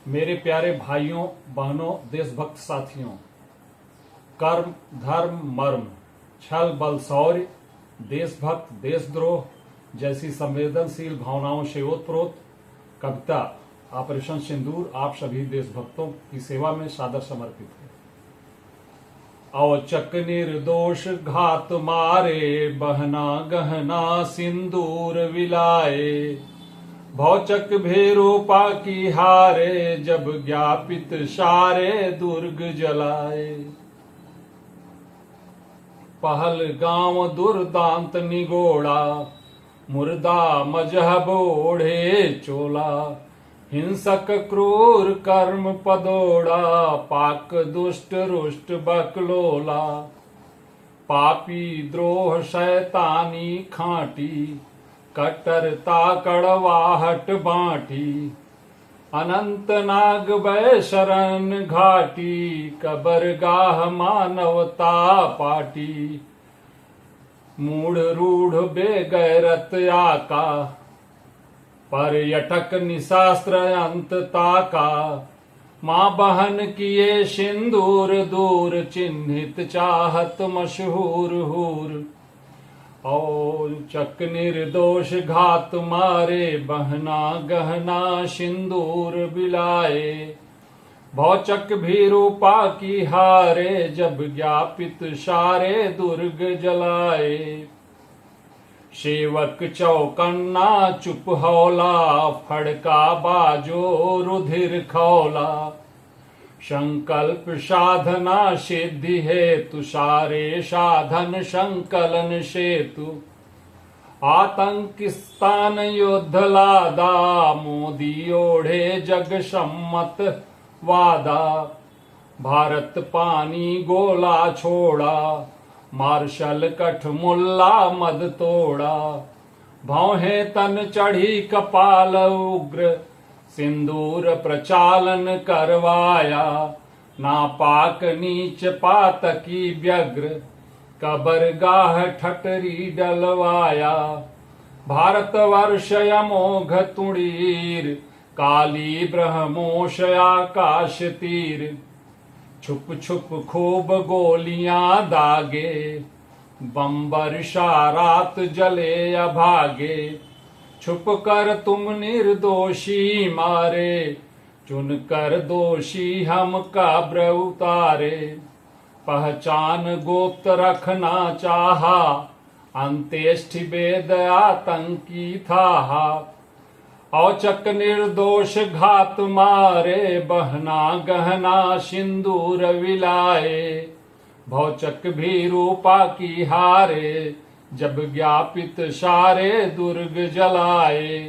मेरे प्यारे भाइयों बहनों देशभक्त साथियों, कर्म धर्म मर्म छल बल शौर्य देशभक्त देशद्रोह जैसी संवेदनशील भावनाओं से ओतप्रोत कविता ऑपरेशन सिंदूर आप सभी देशभक्तों की सेवा में सादर समर्पित है। औचक निर्दोष घात मारे बहना गहना सिंदूर विलाए, भौचक भेरोपा की हारे जब ज्ञापित सारे दुर्ग जलाए। पहल गांव दुर्दांत निगोड़ा मुर्दा मजहब ओढ़े चोला, हिंसक क्रूर कर्म पदोड़ा पाक दुष्ट रुष्ट बकलोला। पापी द्रोह शैतानी खांटी कट्टरता कड़वाहट बांटी, अनंत नाग वै शरण घाटी कबरगाह मानवता पाटी। मूढ़ रूढ़ बेगैरत आका पर्यटक निशास्त्र अंतता का, माँ बहन किए सिंदूर दूर चिन्हित चाहत मशहूर हूर। औचक निर्दोष घात मारे बहना गहना सिंदूर बिलाए, भौचक भीरूपा की हारे जब ज्ञापित सारे दुर्ग जलाए। सेवक चौकन्ना चुप हौला फड़का बाजो रुधिर खौला। संकल्प साधना सिद्धि हेतु सारे साधन संकलन सेतु। आतंकिस्तान युद्ध लादा मोदी ओढ़े जग सम्मत वादा। भारत पानी गोला छोड़ा मार्शल कठ मुल्ला मद तोड़ा। भौहे तन चढ़ी कपाल उग्र सिंदूर प्रचालन करवाया। नापाक नीच पातकी व्यग्र कबरगाह ठटरी डलवाया। भारतवर्ष अमोघ तुड़ीर काली ब्रह्मोश आकाश तीर। छुप छुप खूब गोलियां दागे बम्बर रात जले अभागे। छुप कर तुम निर्दोषी मारे चुन कर दोषी हम कब्र उतारे। पहचान गुप्त रखना चाहा अंत्येष्टि वेद आतंकी था। औचक निर्दोष घात मारे बहना गहना सिंदूर विलाए, भौचक भीरूपा की हारे जब ज्ञापित सारे दुर्ग जलाए।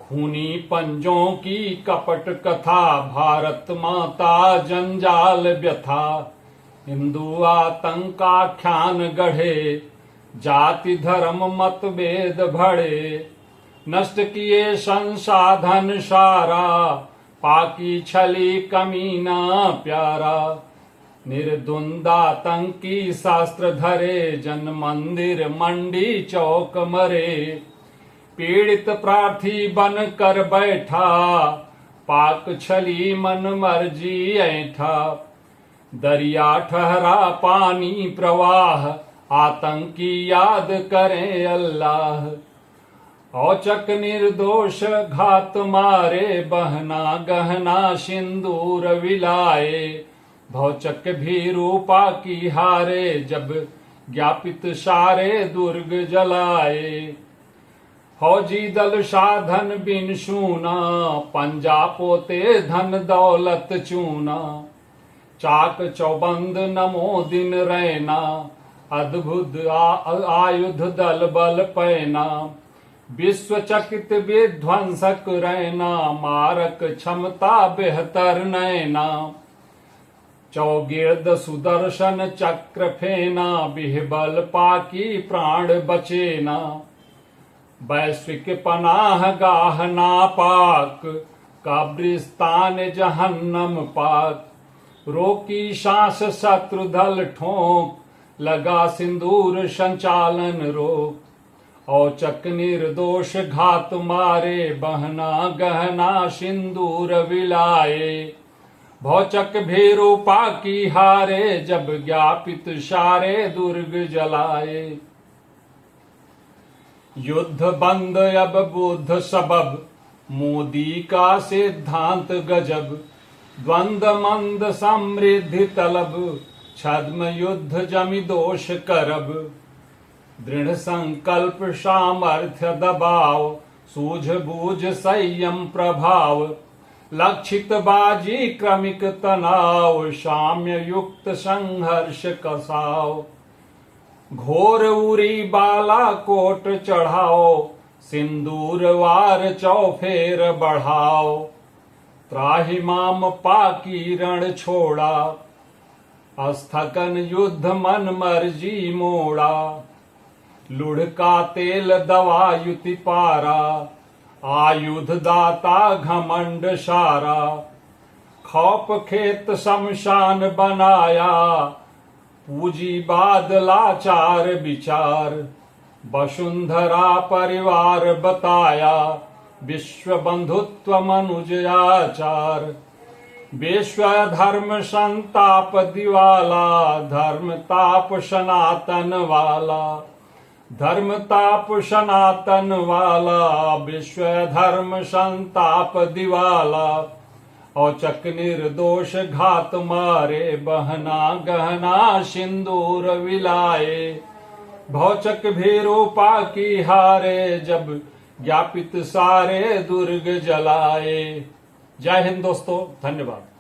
खूनी पंजों की कपट कथा भारत माता जंजाल व्यथा। हिंदू आतंकाख्यान गढ़े जाति धर्म मतभेद भड़े। नष्ट किए संसाधन सारा पाकी छली कमीना प्यारा। निर्द्वंदातंकी शास्त्र धरे जन मंदिर मंडी चौक मरे। पीड़ित प्रार्थी बन कर बैठा पाक छली मन मर्जी ऐठा। दरिया ठहरा पानी प्रवाह आतंकी याद करें अल्लाह। औचक निर्दोष घात मारे बहना गहना सिंदूर विलाए, भौचक भीरूपा की हारे जब ज्ञापित सारे दुर्ग जलाए। फौजी दल साधन बिन सूना पंजा पोते धन दौलत चूना। चाक चौबंद नमो दिन रैना अद्भुत आयुध दल बल पैना। विश्व चकित विध्वंसक रैना मारक क्षमता बेहतर नैना। चौगिर्द सुदर्शन चक्र फेना बिहबल पाकी प्राण बचेना। वैश्विक पनाह गाह नापाक कब्रिस्तान जहन्नम पाक। रोकी सांस शत्रु दल ठोंक लगा सिंदूर संचालन रोक। औचक निर्दोष घात मारे, बहना गहना सिंदूर विलाए। भौचक भेरो पाकी हारे, जब ज्ञापित सारे दुर्ग जलाए। युद्ध बंद अब बुद्ध सबब, मोदी का सिद्धांत गजब। द्वंद मंद समृद्धि तलब, छद्म युद्ध जमि दोष करब। दृढ़ संकल्प सामर्थ्य दबाव, सूझबूझ संयम प्रभाव। लक्षित बाजी क्रमिक तनाव, साम्य युक्त संघर्ष कसाव। घोर उरी बाला कोट चढ़ाओ, सिंदूर वार चौफेर बढ़ाओ। त्राहिमाम पाकी रण छोड़ा, अस्थगन युद्ध मन मर्जी मोड़ा। लुढ़का तेल दवा युति पारा, आयुध दाता घमंड सारा। खौप खेत शमशान बनाया, पूंजीवाद लाचार विचार। वसुंधरा परिवार बताया, विश्व बंधुत्व मनुज आचार। विश्व धर्म संताप दिवाला, धर्म ताप सनातन वाला। धर्म ताप सनातन वाला, विश्व धर्म संताप दिवाला। औचक निर्दोष घात मारे, बहना गहना सिंदूर विलाए। भौचक भेरो पाकी हारे, जब ज्ञापित सारे दुर्ग जलाए। जय हिंद दोस्तों, धन्यवाद।